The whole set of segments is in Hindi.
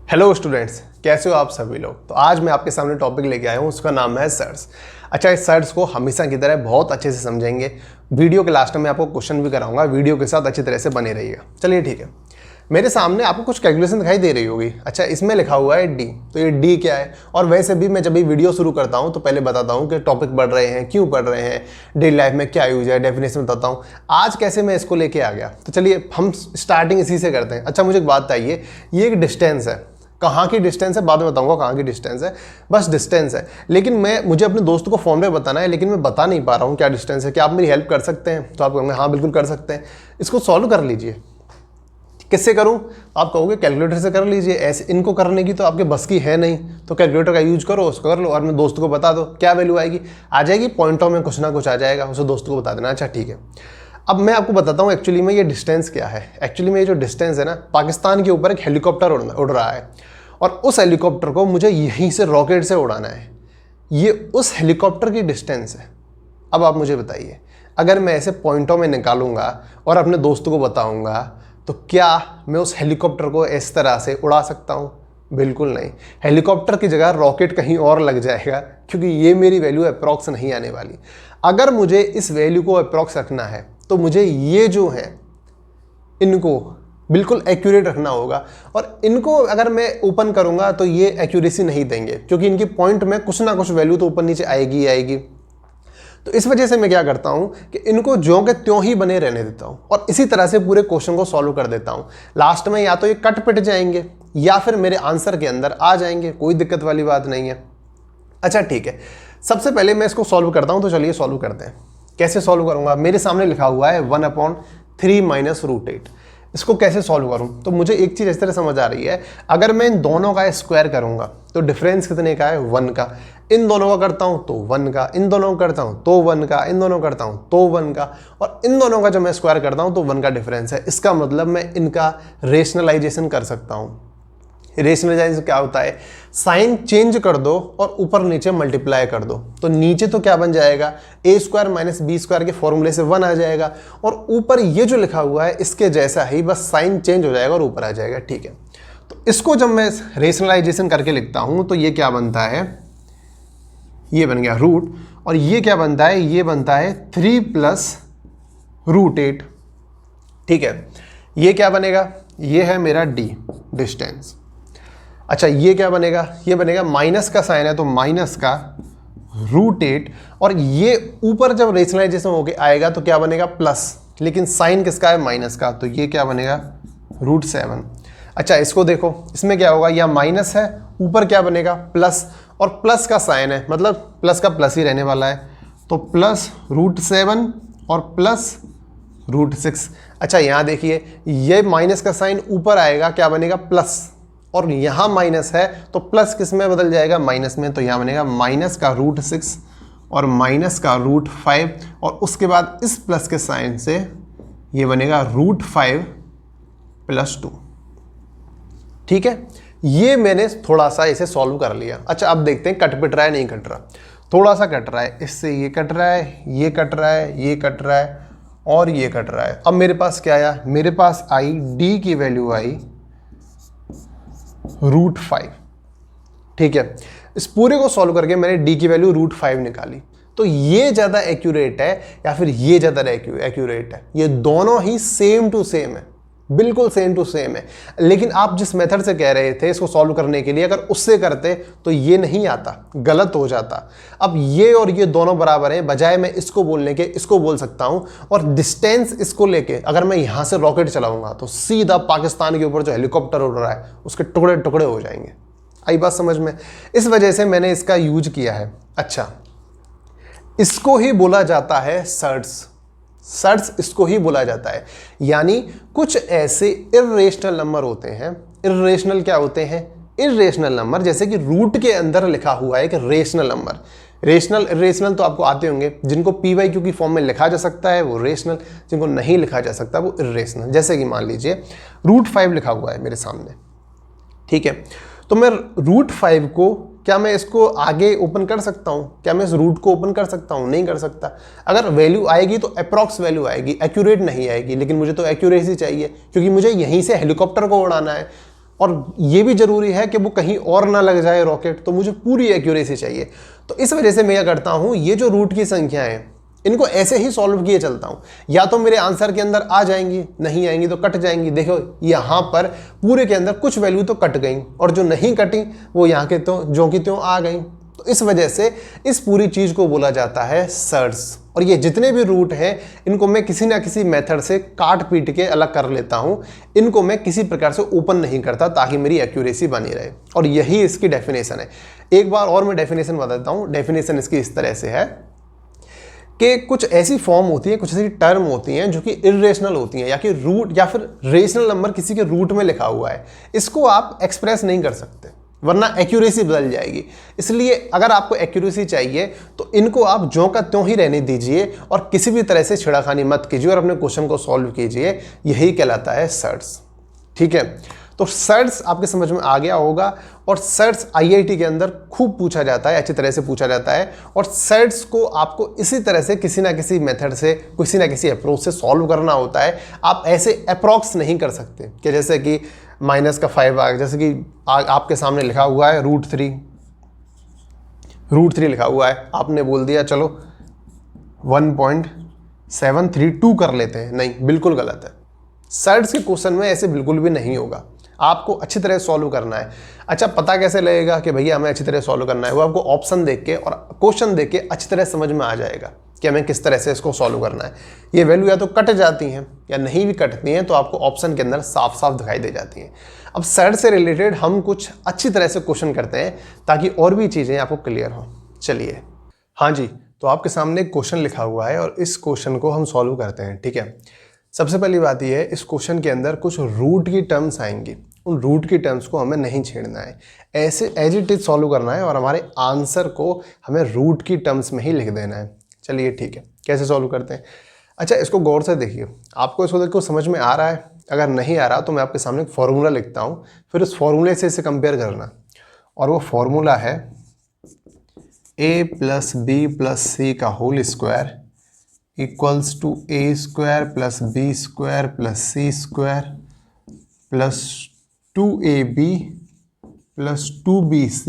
हेलो स्टूडेंट्स, कैसे हो आप सभी लोग। तो आज मैं आपके सामने टॉपिक लेके आया हूँ, उसका नाम है सर्ट्स। अच्छा, इस सर्ट्स को हमेशा की तरह बहुत अच्छे से समझेंगे। वीडियो के लास्ट में आपको क्वेश्चन भी कराऊंगा, वीडियो के साथ अच्छी तरह से बने रहिएगा। चलिए ठीक है, मेरे सामने आपको कुछ कैलकुलेशन दिखाई दे रही होगी। अच्छा, इसमें लिखा हुआ है डी, तो ये डी क्या है। और वैसे भी मैं जब भी वीडियो शुरू करता हूँ तो पहले बताता हूँ कि टॉपिक पढ़ रहे हैं, क्यों पढ़ रहे हैं, डेली लाइफ में क्या यूज है, डेफिनेशन बताता हूँ। आज कैसे मैं इसको लेके आ गया, तो चलिए हम स्टार्टिंग इसी से करते हैं। अच्छा, मुझे एक बात बताइए, ये एक डिस्टेंस है, कहाँ की डिस्टेंस है बाद में बताऊंगा कहाँ की डिस्टेंस है, बस डिस्टेंस है। लेकिन मुझे अपने दोस्त को फॉर्मूले बताना है, लेकिन मैं बता नहीं पा रहा हूँ क्या डिस्टेंस है। क्या आप मेरी हेल्प कर सकते हैं? तो आप कहोगे हाँ बिल्कुल कर सकते हैं। इसको सॉल्व कर लीजिए। किससे करूं? आप कहोगे कैलकुलेटर से कर लीजिए। ऐसे इनको करने की तो आपके बस की है नहीं, तो कैलकुलेटर का यूज करो, उसको कर लो और अपने दोस्त को बता दो। क्या वैल्यू आएगी? आ जाएगी, पॉइंटों में कुछ ना कुछ आ जाएगा, उसे दोस्त को बता देना। अच्छा ठीक है, अब मैं आपको बताता हूँ एक्चुअली में ये डिस्टेंस क्या है। एक्चुअली में ये जो डिस्टेंस है ना, पाकिस्तान के ऊपर एक हेलीकॉप्टर उड़ रहा है और उस हेलीकॉप्टर को मुझे यहीं से रॉकेट से उड़ाना है। ये उस हेलीकॉप्टर की डिस्टेंस है। अब आप मुझे बताइए, अगर मैं ऐसे पॉइंटों में निकालूंगा और अपने दोस्तों को बताऊंगा, तो क्या मैं उस हेलीकॉप्टर को इस तरह से उड़ा सकता हूँ? बिल्कुल नहीं। हेलीकॉप्टर की जगह रॉकेट कहीं और लग जाएगा, क्योंकि ये मेरी वैल्यू अप्रॉक्स नहीं आने वाली। अगर मुझे इस वैल्यू को अप्रॉक्स रखना है तो मुझे ये जो है इनको बिल्कुल एक्यूरेट रखना होगा, और इनको अगर मैं ओपन करूंगा तो ये एक्यूरेसी नहीं देंगे, क्योंकि इनकी पॉइंट में कुछ ना कुछ वैल्यू तो ऊपर नीचे आएगी ही आएगी। तो इस वजह से मैं क्या करता हूं कि इनको ज्यों के त्यों ही बने रहने देता हूं और इसी तरह से पूरे क्वेश्चन को सॉल्व कर देता हूं। लास्ट में या तो ये कट पिट जाएंगे या फिर मेरे आंसर के अंदर आ जाएंगे, कोई दिक्कत वाली बात नहीं है। अच्छा ठीक है, सबसे पहले मैं इसको सॉल्व करता हूं, तो चलिए सॉल्व करते हैं। कैसे सॉल्व करूंगा? मेरे सामने लिखा हुआ है 1/3 माइनस रूट 8। इसको कैसे सॉल्व करूं? तो मुझे एक चीज़ इस तरह समझ आ रही है, अगर मैं इन दोनों का स्क्वायर करूंगा तो डिफरेंस कितने का है? 1 का। इन दोनों का करता हूं तो 1 का, इन दोनों का करता हूं तो 1 का, इन दोनों का करता हूं तो 1 का, और इन दोनों का जब मैं स्क्वायर करता हूं तो 1 का डिफरेंस है। इसका मतलब मैं इनका रेशनलाइजेशन कर सकता हूं। रेशनलाइजेशन क्या होता है? साइन चेंज कर दो और ऊपर नीचे मल्टीप्लाई कर दो, तो नीचे तो क्या बन जाएगा? a² माइनस b² के फॉर्मूले से 1 आ जाएगा, और ऊपर ये जो लिखा हुआ है इसके जैसा ही, बस साइन चेंज हो जाएगा और ऊपर आ जाएगा। ठीक है, तो इसको जब मैं रेशनलाइजेशन करके लिखता हूं तो ये क्या बनता है? ये बन गया रूट, और ये क्या बनता है? ये बनता है 3 प्लस रूट 8। ठीक है, ये क्या बनेगा? ये है मेरा डी, डिस्टेंस। अच्छा, ये क्या बनेगा? ये बनेगा, माइनस का साइन है तो माइनस का रूट 8, और ये ऊपर जब रेशनलाइजेशन होके आएगा तो क्या बनेगा? प्लस, लेकिन साइन किसका है? माइनस का, तो ये क्या बनेगा? रूट 7। अच्छा, इसको देखो, इसमें क्या होगा? यह माइनस है, ऊपर क्या बनेगा? प्लस, और प्लस का साइन है, मतलब प्लस का प्लस ही रहने वाला है, तो प्लस रूट 7 और प्लस रूट 6। अच्छा, यहाँ देखिए, ये माइनस का साइन ऊपर आएगा, क्या बनेगा? प्लस, और यहाँ माइनस है तो प्लस किस में बदल जाएगा? माइनस में, तो यहाँ बनेगा माइनस का रूट 6 और माइनस का रूट 5, और उसके बाद इस प्लस के साइन से ये बनेगा रूट 5 प्लस 2। ठीक है, ये मैंने थोड़ा सा इसे सॉल्व कर लिया। अच्छा, अब देखते हैं कट पिट रहा है नहीं कट रहा। थोड़ा सा कट रहा है, इससे ये कट रहा है, ये कट रहा है, ये कट रहा है और ये कट रहा है। अब मेरे पास क्या आया? मेरे पास आई डी की वैल्यू आई रूट 5। ठीक है, इस पूरे को सॉल्व करके मैंने डी की वैल्यू रूट 5 निकाली। तो ये ज़्यादा एक्यूरेट है या फिर ये ज़्यादा एक्यूरेट है? ये दोनों ही सेम टू सेम है, बिल्कुल सेम टू सेम है। लेकिन आप जिस मेथड से कह रहे थे इसको सॉल्व करने के लिए, अगर उससे करते तो ये नहीं आता, गलत हो जाता। अब ये और ये दोनों बराबर हैं, बजाय मैं इसको बोलने के इसको बोल सकता हूं, और डिस्टेंस इसको लेके अगर मैं यहां से रॉकेट चलाऊंगा तो सीधा पाकिस्तान के ऊपर जो हेलीकॉप्टर उड़ रहा है उसके टुकड़े टुकड़े हो जाएंगे। आई बात समझ में? इस वजह से मैंने इसका यूज किया है। अच्छा, इसको ही बोला जाता है सर्ट्स। सर्ट्स इसको ही बोला जाता है, यानी कुछ ऐसे इर्रेशनल नंबर होते हैं। इर्रेशनल क्या होते हैं? इर्रेशनल नंबर, जैसे कि रूट के अंदर लिखा हुआ है कि रेशनल नंबर। रेशनल इर्रेशनल तो आपको आते होंगे, जिनको PYQ की फॉर्म में लिखा जा सकता है वो रेशनल, जिनको नहीं लिखा जा सकता वो इर्रेशनल। जैसे कि मान लीजिए रूट 5 लिखा हुआ है मेरे सामने। ठीक है, तो मैं रूट 5 को क्या मैं इसको आगे ओपन कर सकता हूँ? क्या मैं इस रूट को ओपन कर सकता हूँ? नहीं कर सकता। अगर वैल्यू आएगी तो अप्रॉक्स वैल्यू आएगी, एक्यूरेट नहीं आएगी। लेकिन मुझे तो एक्यूरेसी चाहिए, क्योंकि मुझे यहीं से हेलीकॉप्टर को उड़ाना है। और ये भी ज़रूरी है कि वो कहीं और ना लग जाए रॉकेट, तो मुझे पूरी एक्यूरेसी चाहिए। तो इस वजह से मैं क्या करता हूँ, ये जो रूट की संख्या है इनको ऐसे ही सॉल्व किए चलता हूँ। या तो मेरे आंसर के अंदर आ जाएंगी, नहीं आएंगी तो कट जाएंगी। देखो यहाँ पर पूरे के अंदर कुछ वैल्यू तो कट गई और जो नहीं कटी वो यहाँ के तो जो की त्यों आ गई। तो इस वजह से इस पूरी चीज़ को बोला जाता है सर्ड्स। और ये जितने भी रूट हैं इनको मैं किसी ना किसी मेथड से काट पीट के अलग कर लेता हूँ। इनको मैं किसी प्रकार से ओपन नहीं करता ताकि मेरी एक्यूरेसी बनी रहे। और यही इसकी डेफिनेशन है। एक बार और मैं डेफिनेशन बता देता हूँ। डेफिनेशन इसकी इस तरह से है कि कुछ ऐसी फॉर्म होती है, कुछ ऐसी टर्म होती हैं जो कि इर्रेशनल होती हैं, या कि रूट या फिर रेशनल नंबर किसी के रूट में लिखा हुआ है, इसको आप एक्सप्रेस नहीं कर सकते वरना एक्यूरेसी बदल जाएगी। इसलिए अगर आपको एक्यूरेसी चाहिए तो इनको आप ज्यों का त्यों ही रहने दीजिए और किसी भी तरह से छेड़खानी मत कीजिए और अपने क्वेश्चन को सॉल्व कीजिए। यही कहलाता है सर्ड्स। ठीक है, तो सर्ड्स आपके समझ में आ गया होगा। और सर्ड्स आईआईटी के अंदर खूब पूछा जाता है, अच्छी तरह से पूछा जाता है। और सर्ड्स को आपको इसी तरह से किसी ना किसी मेथड से, किसी ना किसी अप्रोच से सॉल्व करना होता है। आप ऐसे अप्रॉक्स नहीं कर सकते कि जैसे कि माइनस का 5 आ गया, जैसे कि आपके सामने लिखा हुआ है √3 लिखा हुआ है, आपने बोल दिया चलो 1.732 कर लेते हैं। नहीं, बिल्कुल गलत है। सर्ड्स के क्वेश्चन में ऐसे बिल्कुल भी नहीं होगा। आपको अच्छी तरह सॉल्व करना है। अच्छा, पता कैसे लगेगा कि भैया हमें अच्छी तरह सॉल्व करना है? वो आपको ऑप्शन देख के और क्वेश्चन देख के अच्छी तरह समझ में आ जाएगा कि हमें किस तरह से इसको सॉल्व करना है। ये वैल्यू या तो कट जाती हैं या नहीं भी कटती हैं, तो आपको ऑप्शन के अंदर साफ साफ दिखाई दे जाती हैं। अब सर्ड से रिलेटेड हम कुछ अच्छी तरह से क्वेश्चन करते हैं ताकि और भी चीज़ें आपको क्लियर हो। चलिए, हाँ जी, तो आपके सामने एक क्वेश्चन लिखा हुआ है और इस क्वेश्चन को हम सॉल्व करते हैं। ठीक है, सबसे पहली बात यह है, इस क्वेश्चन के अंदर कुछ रूट की टर्म्स आएंगी। उन रूट की टर्म्स को हमें नहीं छेड़ना है, ऐसे एज इट इज सॉल्व करना है और हमारे आंसर को हमें रूट की टर्म्स में ही लिख देना है। चलिए ठीक है, कैसे सॉल्व करते हैं? अच्छा, इसको गौर से देखिए, आपको इसको देखो समझ में आ रहा है? अगर नहीं आ रहा तो मैं आपके सामने एक फॉर्मूला लिखता हूँ, फिर उस फॉर्मूले से इसे कंपेयर करना। और वो फॉर्मूला है a + b + c का whole square equals to a² + b² + c² plus 2ab + 2bc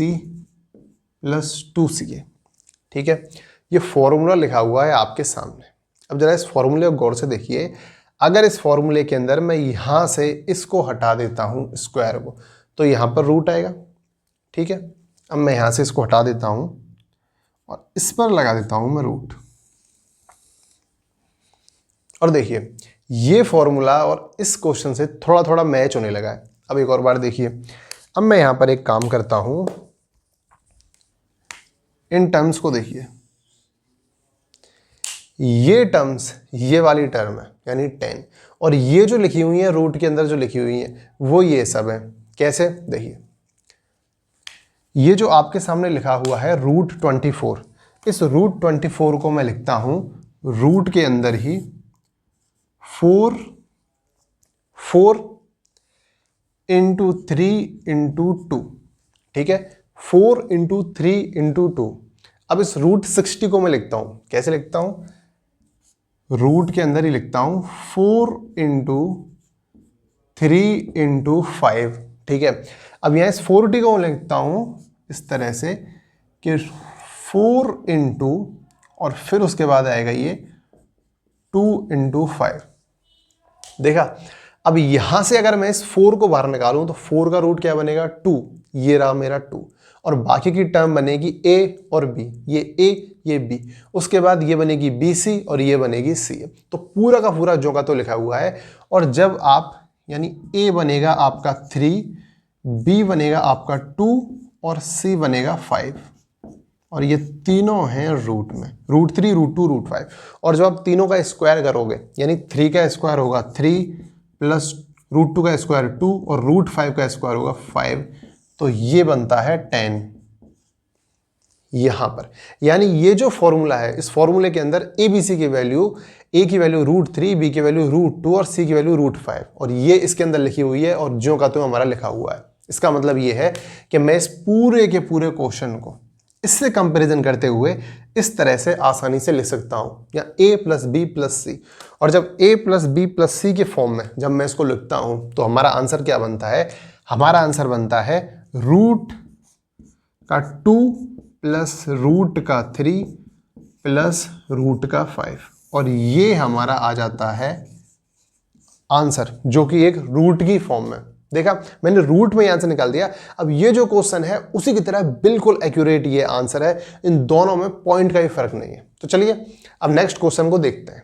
+ 2ca। ठीक है, ये फॉर्मूला लिखा हुआ है आपके सामने। अब जरा इस फॉर्मूले को गौर से देखिए। अगर इस फॉर्मूले के अंदर मैं यहाँ से इसको हटा देता हूँ स्क्वायर को, तो यहाँ पर रूट आएगा। ठीक है, अब मैं यहाँ से इसको हटा देता हूँ और इस पर लगा देता हूँ मैं रूट। और देखिए, ये फॉर्मूला और इस क्वेश्चन से थोड़ा थोड़ा मैच होने लगा है। अब एक और बार देखिए, अब मैं यहाँ पर एक काम करता हूँ, इन टर्म्स को देखिए। ये टर्म्स, ये वाली टर्म है यानी 10, और ये जो लिखी हुई है रूट के अंदर जो लिखी हुई है वो ये सब है। कैसे? देखिए, ये जो आपके सामने लिखा हुआ है √24, इस √24 को मैं लिखता हूँ रूट के अंदर ही 4 × 3 × 2। ठीक है, 4 × 3 × 2। अब इस √60 को मैं लिखता हूँ, कैसे लिखता हूँ? रूट के अंदर ही लिखता हूँ 4 × 3 × 5। ठीक है, अब यहाँ इस 40 को मैं लिखता हूँ इस तरह से कि 4 × और फिर उसके बाद आएगा ये 2 × 5। देखा? अब यहां से अगर मैं इस 4 को बाहर निकालूं तो 4 का रूट क्या बनेगा? 2। ये रहा मेरा 2, और बाकी की टर्म बनेगी a और b। ये a, ये b, उसके बाद ये बनेगी bc और ये बनेगी c। तो पूरा का पूरा जो का तो लिखा हुआ है। और जब आप, यानी a बनेगा आपका 3, b बनेगा आपका 2 और c बनेगा 5, और ये तीनों हैं रूट में, √3, √2, √5। और जब आप तीनों का स्क्वायर करोगे, यानी 3 का स्क्वायर होगा 3 प्लस √2 का स्क्वायर 2 और √5 का स्क्वायर होगा 5, तो ये बनता है 10 यहाँ पर। यानी ये जो फॉर्मूला है, इस फॉर्मूले के अंदर ए बी सी की वैल्यू, ए की वैल्यू √3, बी की वैल्यू √2 और सी की वैल्यू √5, और ये इसके अंदर लिखी हुई है और ज्यों का त्यों हमारा लिखा हुआ है। इसका मतलब ये है कि मैं इस पूरे के पूरे क्वेश्चन को इससे कंपैरिजन करते हुए इस तरह से आसानी से लिख सकता हूं, या a + b + c। और जब a + b + c के फॉर्म में जब मैं इसको लिखता हूं तो हमारा आंसर क्या बनता है? हमारा आंसर बनता है रूट का 2 प्लस रूट का 3 प्लस रूट का 5, और ये हमारा आ जाता है आंसर, जो कि एक रूट की फॉर्म में। देखा, मैंने रूट में आंसर निकाल दिया। अब ये जो क्वेश्चन है उसी की तरह बिल्कुल एक्यूरेट ये आंसर है, इन दोनों में पॉइंट का भी फर्क नहीं है। तो चलिए अब नेक्स्ट क्वेश्चन को देखते हैं।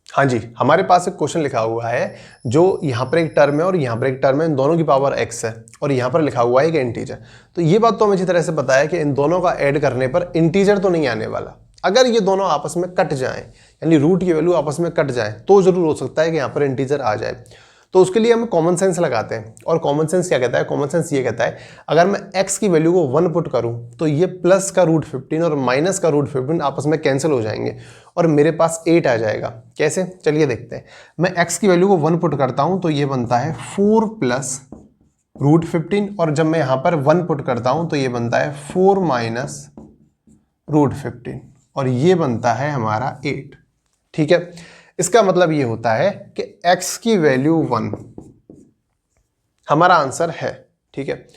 हाँ जी, हमारे पास एक क्वेश्चन लिखा हुआ है, जो यहाँ पर एक टर्म है और यहाँ पर एक टर्म है, इन दोनों की पावर x है, और यहाँ पर लिखा हुआ है एक इंटीजर। तो ये बात तो हमें अच्छी तरह से पता है कि इन दोनों का ऐड करने पर इंटीजर तो नहीं आने वाला। अगर ये दोनों आपस में कट जाएं, यानी रूट की वैल्यू आपस में कट जाए, तो जरूर हो सकता है कि यहाँ पर इंटीजर आ जाए। तो उसके लिए हम कॉमन सेंस लगाते हैं, और कॉमन सेंस क्या कहता है? कॉमन सेंस ये कहता है अगर मैं x की वैल्यू को 1 पुट करूं तो ये प्लस का रूट 15 और माइनस का रूट 15 आपस में कैंसिल हो जाएंगे और मेरे पास 8 आ जाएगा। कैसे? चलिए देखते हैं। मैं x की वैल्यू को 1 पुट करता हूं तो ये बनता है 4 प्लस रूट 15, और जब मैं यहाँ पर 1 पुट करता हूं तो ये बनता है 4 माइनस रूट 15, और ये बनता है हमारा 8। ठीक है, इसका मतलब ये होता है कि x की वैल्यू 1 हमारा आंसर है। ठीक है,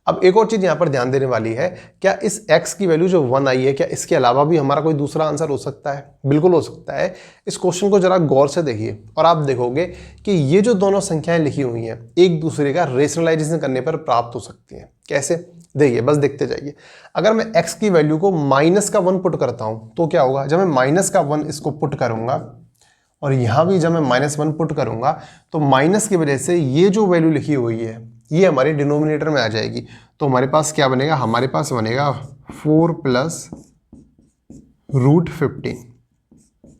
अब एक और चीज यहां पर ध्यान देने वाली है, क्या इस x की वैल्यू जो 1 आई है, क्या इसके अलावा भी हमारा कोई दूसरा आंसर हो सकता है? बिल्कुल हो सकता है। इस क्वेश्चन को जरा गौर से देखिए और आप देखोगे कि ये जो दोनों संख्याएं लिखी हुई हैं एक दूसरे का रेशनलाइजेशन करने पर प्राप्त हो सकती हैं। कैसे? देखिए, बस देखते जाइए। अगर मैं x की वैल्यू को माइनस का 1 पुट करता हूं तो क्या होगा? जब मैं माइनस का 1 इसको पुट करूंगा और यहां भी जब मैं -1 पुट करूंगा तो माइनस की वजह से ये जो वैल्यू लिखी हुई है ये हमारे डिनोमिनेटर में आ जाएगी। तो हमारे पास क्या बनेगा? हमारे पास बनेगा 4 प्लस रूट 15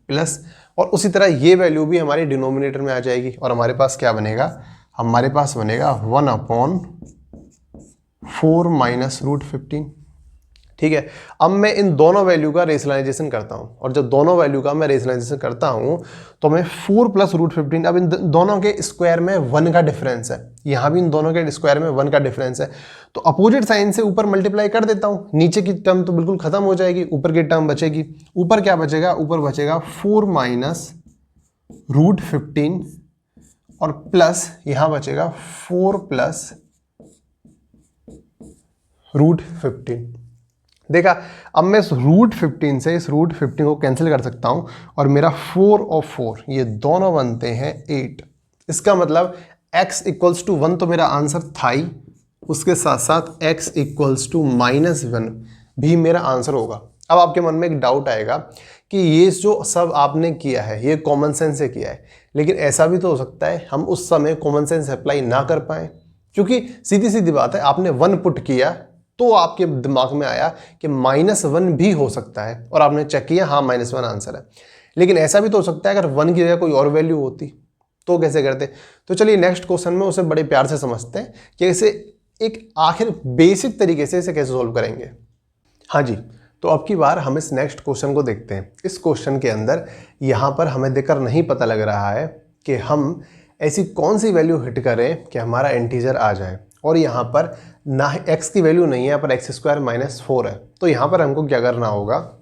प्लस, और उसी तरह ये वैल्यू भी हमारे डिनोमिनेटर में आ जाएगी, और हमारे पास क्या बनेगा? हमारे पास बनेगा 1/4 माइनस रूट 15। ठीक है, अब मैं इन दोनों वैल्यू का रेशनलाइजेशन करता हूं, और जब दोनों वैल्यू का मैं रेशनलाइजेशन करता हूं तो मैं 4 प्लस रूट 15, अब इन दोनों के स्क्वायर में 1 का डिफरेंस है, यहां भी इन दोनों के स्क्वायर में 1 का डिफरेंस है, तो अपोजिट साइन से ऊपर मल्टीप्लाई कर देता हूं। नीचे की टर्म तो बिल्कुल खत्म हो जाएगी, ऊपर की टर्म बचेगी। ऊपर क्या बचेगा? ऊपर बचेगा 4 माइनस रूट 15 और प्लस यहां बचेगा 4 प्लस रूट 15। देखा, अब मैं इस रूट 15 से इस रूट 15 को कैंसिल कर सकता हूं और मेरा 4 और 4 ये दोनों बनते हैं 8। इसका मतलब x इक्वल्स टू 1 तो मेरा आंसर था ही, उसके साथ साथ x इक्वल्स टू -1 भी मेरा आंसर होगा। अब आपके मन में एक डाउट आएगा कि ये जो सब आपने किया है ये कॉमन सेंस से किया है, लेकिन ऐसा भी तो हो सकता है हम उस समय कॉमन सेंस अप्लाई ना कर पाए, क्योंकि सीधी सीधी बात है, आपने 1 पुट किया तो आपके दिमाग में आया कि -1 भी हो सकता है, और आपने चेक किया हाँ -1 आंसर है। लेकिन ऐसा भी तो हो सकता है अगर 1 की जगह कोई और वैल्यू होती तो कैसे करते? तो चलिए नेक्स्ट क्वेश्चन में उसे बड़े प्यार से समझते हैं कि इसे एक आखिर बेसिक तरीके से इसे कैसे सोल्व करेंगे। हाँ जी, तो अब की बार हम इस नेक्स्ट क्वेश्चन को देखते हैं। इस क्वेश्चन के अंदर यहाँ पर हमें देखकर नहीं पता लग रहा है कि हम ऐसी कौन सी वैल्यू हिट करें कि हमारा इंटीजर आ जाए, और यहाँ पर ना x की वैल्यू नहीं है, यहाँ पर x² - 4 है। तो यहाँ पर हमको क्या करना होगा?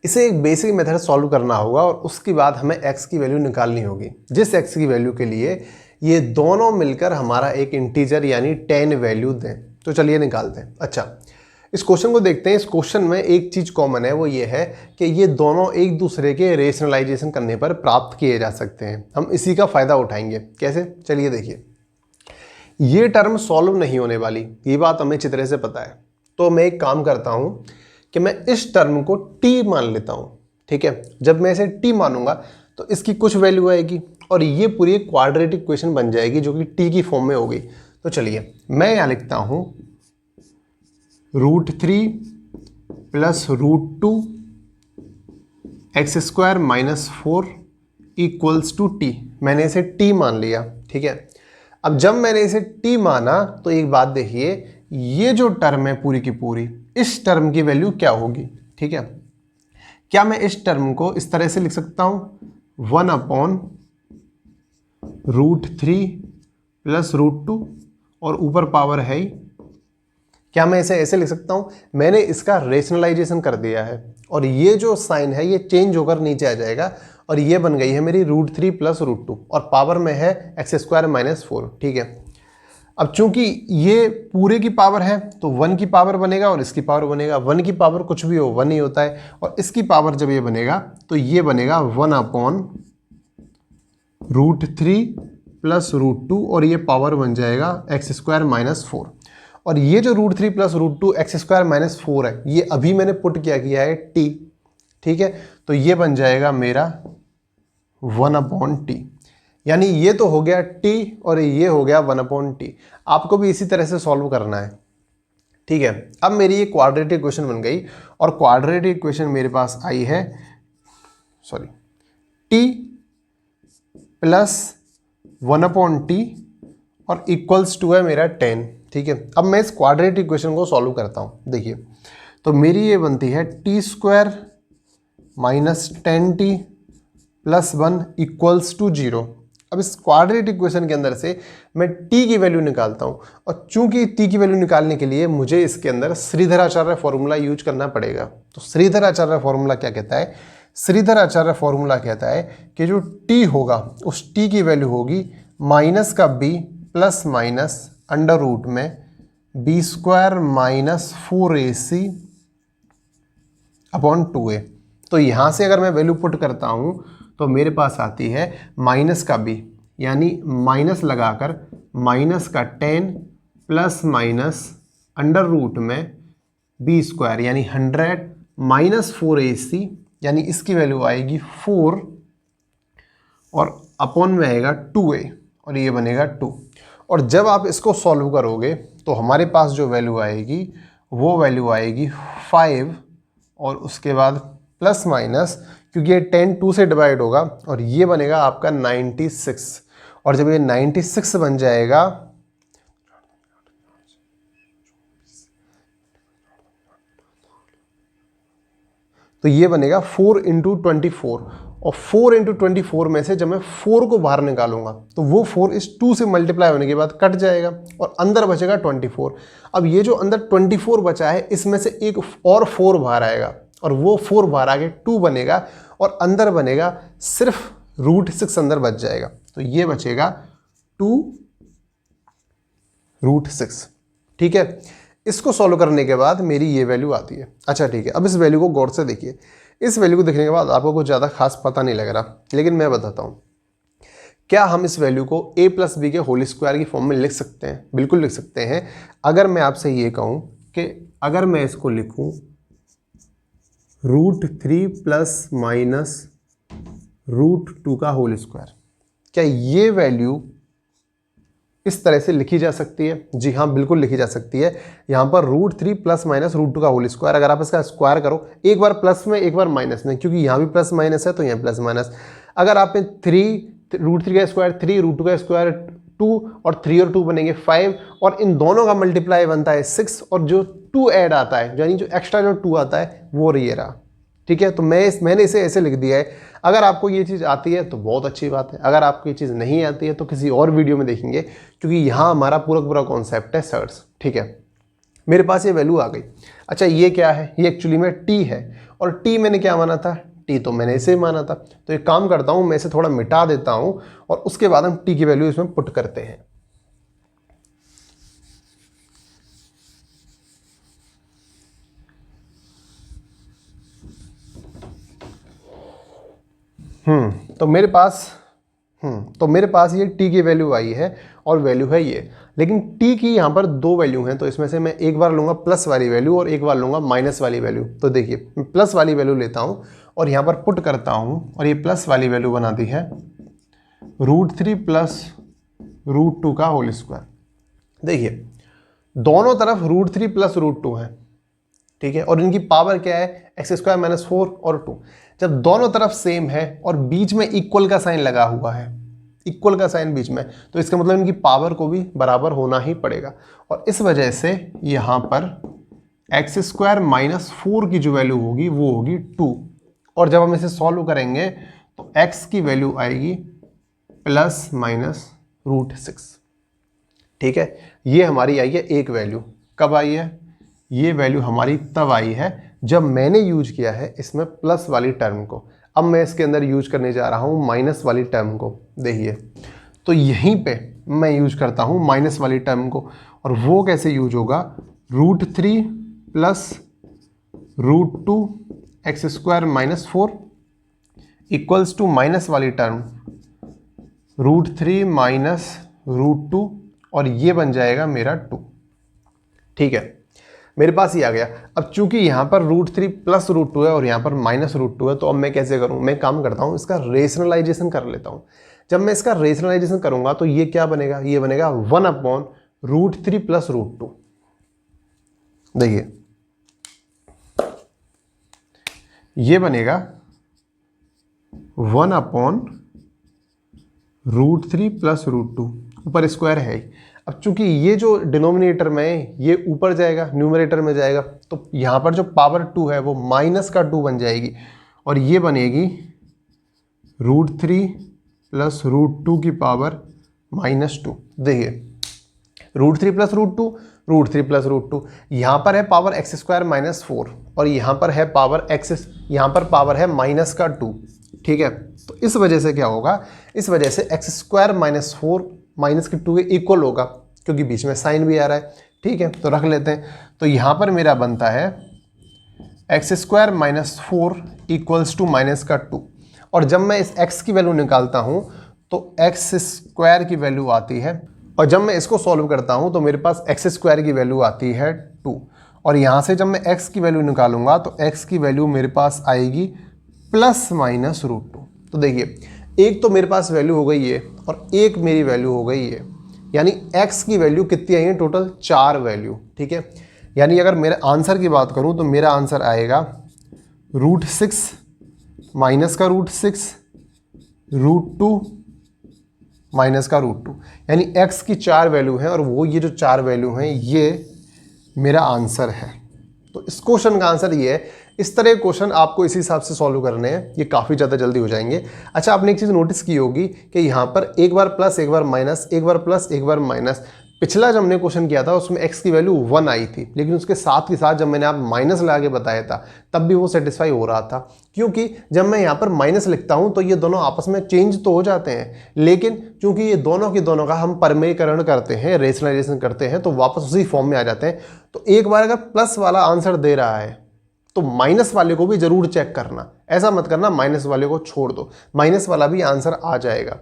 इसे एक बेसिक मेथड सॉल्व करना होगा, और उसके बाद हमें x की वैल्यू निकालनी होगी, जिस x की वैल्यू के लिए ये दोनों मिलकर हमारा एक इंटीजर यानी 10 वैल्यू दें। तो चलिए निकालते हैं। अच्छा, इस क्वेश्चन को देखते हैं। इस क्वेश्चन में एक चीज़ कॉमन है, वो ये है कि ये दोनों एक दूसरे के रेशनलाइजेशन करने पर प्राप्त किए जा सकते हैं। हम इसी का फ़ायदा उठाएंगे। कैसे? चलिए देखिए, ये टर्म सॉल्व नहीं होने वाली, ये बात हमें अच्छी तरह से पता है। तो मैं एक काम करता हूं कि मैं इस टर्म को t मान लेता हूं। ठीक है, जब मैं इसे t मानूंगा तो इसकी कुछ वैल्यू आएगी और ये पूरी एक क्वाड्रेटिक इक्वेशन बन जाएगी जो कि t की फॉर्म में होगी। तो चलिए मैं यहां लिखता हूं √3 plus √2 x² - 4 equals to t। मैंने इसे t मान लिया। ठीक है, अब जब मैंने इसे t माना तो एक बात देखिए, ये जो टर्म है पूरी की पूरी, इस टर्म की वैल्यू क्या होगी? ठीक है, क्या मैं इस टर्म को इस तरह से लिख सकता हूं 1/√3 प्लस √2 और ऊपर पावर है ही। क्या मैं इसे ऐसे लिख सकता हूं? मैंने इसका रेशनलाइजेशन कर दिया है और ये जो साइन है ये चेंज होकर नीचे आ जाएगा और ये बन गई है मेरी √3 प्लस √2 और पावर में है x² - 4। ठीक है, अब चूंकि ये पूरे की पावर है तो 1 की पावर बनेगा और इसकी पावर बनेगा। 1 की पावर कुछ भी हो 1 ही होता है, और इसकी पावर जब ये बनेगा तो ये बनेगा 1/√3 प्लस √2, और ये पावर बन जाएगा x² - 4। और ये जो √3 प्लस √2 x² - 4 है, ये अभी मैंने पुट किया है t, ठीक है। तो ये बन जाएगा मेरा 1/t, यानी ये तो हो गया t और ये हो गया 1/t। आपको भी इसी तरह से सॉल्व करना है, ठीक है। अब मेरी ये क्वाड्रेटिक इक्वेशन बन गई, और क्वाड्रेटिक इक्वेशन मेरे पास आई है t प्लस 1/t और इक्वल्स टू है मेरा 10, ठीक है। अब मैं इस क्वाड्रेटिक इक्वेशन को सॉल्व करता हूँ। देखिए, तो मेरी ये बनती है t² - 10t + 1 इक्वल्स टू 0। अब इस क्वाड्रेटिक इक्वेशन के अंदर से मैं t की वैल्यू निकालता हूँ, और चूंकि t की वैल्यू निकालने के लिए मुझे इसके अंदर श्रीधराचार्य फॉर्मूला यूज करना पड़ेगा। तो श्रीधराचार्य फॉर्मूला क्या कहता है? श्रीधराचार्य फॉर्मूला कहता है कि जो t होगा उस t की वैल्यू होगी माइनस का b plus minus under root में b² - 4ac अपॉन 2a। तो यहाँ से अगर मैं वैल्यू पुट करता हूँ तो मेरे पास आती है माइनस का b, यानी माइनस लगाकर माइनस का 10 प्लस माइनस अंडर रूट में b² यानी 100 माइनस 4ac, यानी इसकी वैल्यू आएगी 4 और अपॉन में आएगा 2a, और ये बनेगा 2। और जब आप इसको सॉल्व करोगे तो हमारे पास जो वैल्यू आएगी वो वैल्यू आएगी 5, और उसके बाद प्लस माइनस, क्योंकि ये 10 2 से डिवाइड होगा, और ये बनेगा आपका 96। और जब ये 96 बन जाएगा तो ये बनेगा 4 × 24, और 4 × 24 में से जब मैं 4 को बाहर निकालूंगा तो वो 4 इस 2 से मल्टीप्लाई होने के बाद कट जाएगा और अंदर बचेगा 24। अब ये जो अंदर 24 बचा है इसमें से एक और 4 बाहर आएगा, और वो 4 बाहर आके 2 बनेगा, और अंदर बनेगा सिर्फ √6 अंदर बच जाएगा। तो ये बचेगा 2√6, ठीक है। इसको सॉल्व करने के बाद मेरी ये वैल्यू आती है। अच्छा ठीक है, अब इस वैल्यू को गौर से देखिए। इस वैल्यू को देखने के बाद आपको कुछ ज़्यादा खास पता नहीं लग रहा, लेकिन मैं बताता हूँ। क्या हम इस वैल्यू को a + b के होल स्क्वायर की फॉर्म में लिख सकते हैं? बिल्कुल लिख सकते हैं। अगर मैं आपसे ये कहूँ कि अगर मैं इसको लिखूँ √3 प्लस माइनस √2 का होल स्क्वायर, क्या ये वैल्यू इस तरह से लिखी जा सकती है? जी हाँ, बिल्कुल लिखी जा सकती है। यहाँ पर √3 प्लस माइनस √2 का होल स्क्वायर, अगर आप इसका स्क्वायर करो, एक बार प्लस में एक बार माइनस में, क्योंकि यहाँ भी प्लस माइनस है तो यहाँ प्लस माइनस। अगर आप √3 का स्क्वायर 3, √2 का स्क्वायर 2, और 3 और 2 बनेंगे 5, और इन दोनों का मल्टीप्लाई बनता है 6, और जो 2 ऐड आता है, यानी जो एक्स्ट्रा जो 2 आता है वो ये रहा, ठीक है। तो मैंने इसे ऐसे लिख दिया है। अगर आपको ये चीज़ आती है तो बहुत अच्छी बात है, अगर आपको ये चीज़ नहीं आती है तो किसी और वीडियो में देखेंगे, क्योंकि यहाँ हमारा पूरा कॉन्सेप्ट है सर्स, ठीक है। मेरे पास ये वैल्यू आ गई। अच्छा ये क्या है? ये एक्चुअली में t है, और t मैंने क्या माना था? t तो मैंने इसे माना था। तो एक काम करता हूँ, मैं इसे थोड़ा मिटा देता हूँ, और उसके बाद हम t की वैल्यू इसमें पुट करते हैं। तो मेरे पास ये t की वैल्यू आई है, और वैल्यू है ये। लेकिन t की यहाँ पर 2 वैल्यू हैं, तो इसमें से मैं एक बार लूँगा प्लस वाली वैल्यू और एक बार लूँगा माइनस वाली वैल्यू। तो देखिए, मैं प्लस वाली वैल्यू लेता हूँ और यहाँ पर पुट करता हूँ, और ये प्लस वाली वैल्यू बनाती है √3 प्लस √2 का होल स्क्वायर। देखिए, दोनों तरफ √3 प्लस √2 है, ठीक है, और इनकी पावर क्या है? x² - 4 और 2। जब दोनों तरफ सेम है और बीच में इक्वल का साइन लगा हुआ है, इक्वल का साइन बीच में, तो इसका मतलब इनकी पावर को भी बराबर होना ही पड़ेगा। और इस वजह से यहाँ पर x² - 4 की जो वैल्यू होगी वो होगी 2, और जब हम इसे सॉल्व करेंगे तो x की वैल्यू आएगी प्लस माइनस √6, ठीक है। ये हमारी आई है एक वैल्यू। कब आई है? ये वैल्यू हमारी तब आई है जब मैंने यूज किया है इसमें प्लस वाली टर्म को। अब मैं इसके अंदर यूज करने जा रहा हूँ माइनस वाली टर्म को। देखिए, तो यहीं पे मैं यूज करता हूँ माइनस वाली टर्म को, और वो कैसे यूज होगा, √3 plus √2 x square minus 4 equals to minus वाली टर्म √3 माइनस √2 और ये बन जाएगा मेरा 2। ठीक है, मेरे पास ये आ गया। अब चूंकि यहाँ पर √3 प्लस √2 है और यहाँ पर माइनस √2 है, तो अब मैं कैसे करूँ, मैं काम करता हूँ इसका रेशनलाइजेशन कर लेता हूँ। जब मैं इसका रेशनलाइजेशन करूँगा तो ये क्या बनेगा, ये बनेगा 1/√3 प्लस √2। देखिए ये बनेगा 1/√3 प्लस √2, ऊपर स्क्वायर है ही। अब चूंकि ये जो डिनोमिनेटर में ये ऊपर जाएगा, न्यूमरेटर में जाएगा, तो यहाँ पर जो पावर 2 है वो माइनस का 2 बन जाएगी और ये बनेगी √3 प्लस √2 की पावर -2। देखिए √3 प्लस √2, √3 प्लस √2, यहाँ पर है पावर एक्स स्क्वायर माइनस 4 और यहाँ पर है पावर एक्स, यहाँ पर पावर है माइनस का 2। ठीक है, तो इस वजह से क्या होगा, इस वजह से एक्स स्क्वायर माइनस 4 माइनस के 2 के इक्वल होगा, क्योंकि बीच में साइन भी आ रहा है। ठीक है, तो रख लेते हैं। तो यहाँ पर मेरा बनता है x square minus 4 equals to minus का 2, और जब मैं इस x की वैल्यू निकालता हूँ तो एक्स स्क्वायर की वैल्यू आती है, और जब मैं इसको सॉल्व करता हूँ तो मेरे पास एक्स स्क्वायर की वैल्यू आती है 2, और यहाँ से जब मैं x की वैल्यू निकालूंगा तो x की वैल्यू मेरे पास आएगी प्लस माइनस √2। तो देखिए एक तो मेरे पास वैल्यू हो गई है और एक मेरी वैल्यू हो गई है, यानी x की वैल्यू कितनी आई है, टोटल 4 वैल्यू। ठीक है, यानी अगर मेरे आंसर की बात करूँ तो मेरा आंसर आएगा √6 माइनस का √6 √2 माइनस का √2, यानी x की 4 वैल्यू है और वो ये जो 4 वैल्यू हैं ये मेरा आंसर है। तो इस क्वेश्चन का आंसर ये है। इस तरह के क्वेश्चन आपको इसी हिसाब से सॉल्व करने हैं, ये काफ़ी ज़्यादा जल्दी हो जाएंगे। अच्छा, आपने एक चीज़ नोटिस की होगी कि यहाँ पर एक बार प्लस एक बार माइनस, एक बार प्लस एक बार माइनस। पिछला जब हमने क्वेश्चन किया था उसमें x की वैल्यू 1 आई थी, लेकिन उसके साथ के साथ जब मैंने आप माइनस लगा के बताया था तब भी वो सेटिस्फाई हो रहा था, क्योंकि जब मैं यहाँ पर माइनस लिखता हूँ तो ये दोनों आपस में चेंज तो हो जाते हैं, लेकिन चूंकि ये दोनों के दोनों का हम परमेयकरण करते हैं, रेशनलाइजेशन करते हैं, तो वापस उसी फॉर्म में आ जाते हैं। तो एक बार अगर प्लस वाला आंसर दे रहा है तो माइनस वाले को भी जरूर चेक करना, ऐसा मत करना माइनस वाले को छोड़ दो, माइनस वाला भी आंसर आ जाएगा।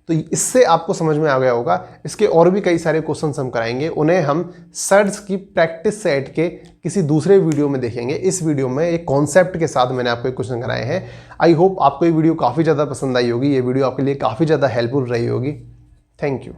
तो इससे आपको समझ में आ गया होगा। इसके और भी कई सारे क्वेश्चंस हम कराएंगे, उन्हें हम सर्च की प्रैक्टिस सेट के किसी दूसरे वीडियो में देखेंगे। इस वीडियो में एक कॉन्सेप्ट के साथ मैंने आपको एक क्वेश्चन कराए हैं। आई होप आपको ये वीडियो काफ़ी ज़्यादा पसंद आई होगी, ये वीडियो आपके लिए काफ़ी ज़्यादा हेल्पफुल रही होगी। Thank you.